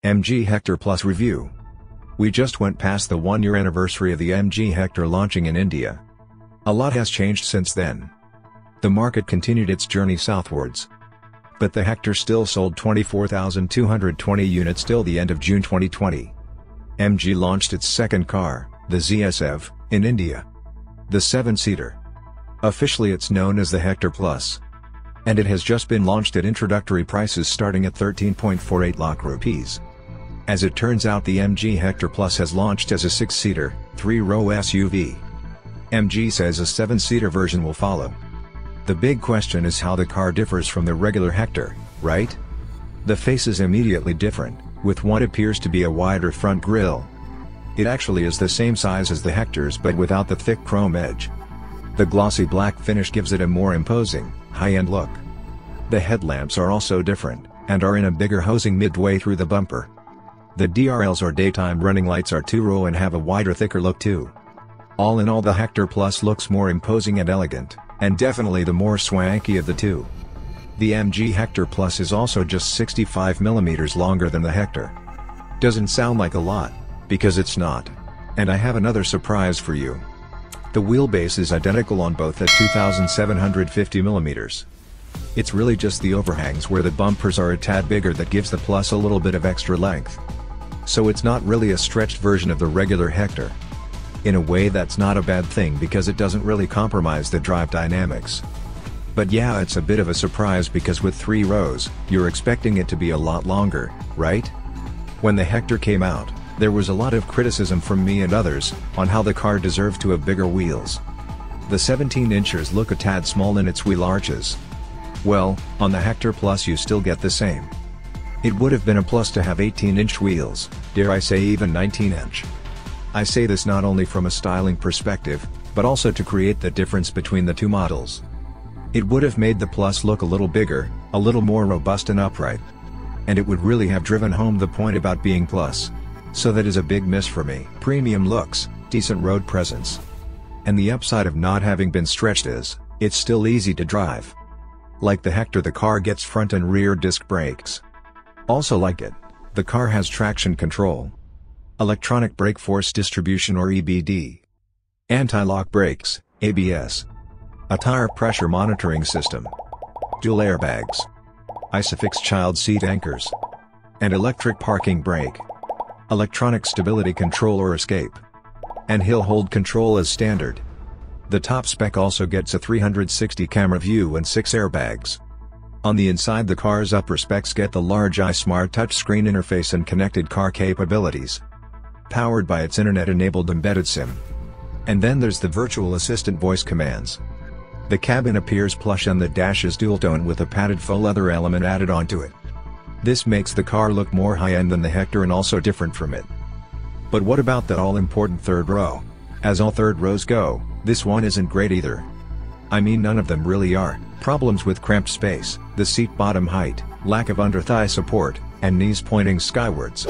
MG Hector Plus Review. We just went past the 1-year anniversary of the MG Hector launching in India. A lot has changed since then. The market continued its journey southwards. But the Hector still sold 24,220 units till the end of June 2020. MG launched its second car, the ZS-EV, in India. The 7-seater. Officially it's known as the Hector Plus. And it has just been launched at introductory prices starting at 13.48 lakh rupees. As it turns out, the MG Hector Plus has launched as a 6-seater, 3-row SUV. MG says a 7-seater version will follow. The big question is how the car differs from the regular Hector, right? The face is immediately different, with what appears to be a wider front grille. It actually is the same size as the Hector's but without the thick chrome edge. The glossy black finish gives it a more imposing, high-end look. The headlamps are also different, and are in a bigger housing midway through the bumper. The DRLs or daytime running lights are 2-row and have a wider, thicker look too. All in all, the Hector Plus looks more imposing and elegant, and definitely the more swanky of the two. The MG Hector Plus is also just 65mm longer than the Hector. Doesn't sound like a lot, because it's not. And I have another surprise for you. The wheelbase is identical on both at 2,750mm. It's really just the overhangs where the bumpers are a tad bigger that gives the Plus a little bit of extra length. So it's not really a stretched version of the regular Hector. In a way, that's not a bad thing because it doesn't really compromise the drive dynamics. But yeah, it's a bit of a surprise because with 3 rows, you're expecting it to be a lot longer, right? When the Hector came out, there was a lot of criticism from me and others, on how the car deserved to have bigger wheels. The 17-inchers look a tad small in its wheel arches. Well, on the Hector Plus you still get the same. It would have been a plus to have 18-inch wheels, dare I say even 19-inch. I say this not only from a styling perspective, but also to create the difference between the two models. It would have made the Plus look a little bigger, a little more robust and upright. And it would really have driven home the point about being Plus. So that is a big miss for me. Premium looks, decent road presence. And the upside of not having been stretched is, it's still easy to drive. Like the Hector, the car gets front and rear disc brakes. Also like it, the car has traction control. Electronic brake force distribution or EBD. Anti-lock brakes, ABS. A tire pressure monitoring system. Dual airbags. Isofix child seat anchors. And electric parking brake. Electronic stability control or escape. And hill hold control as standard. The top spec also gets a 360 camera view and 6 airbags. On the inside, the car's upper specs get the large iSmart touchscreen interface and connected car capabilities. Powered by its internet-enabled embedded SIM. And then there's the virtual assistant voice commands. The cabin appears plush and the dash is dual-tone with a padded faux leather element added onto it. This makes the car look more high-end than the Hector and also different from it. But what about that all-important third row? As all third rows go, this one isn't great either. I mean, none of them really are. Problems with cramped space, the seat bottom height, lack of under-thigh support, and knees pointing skywards.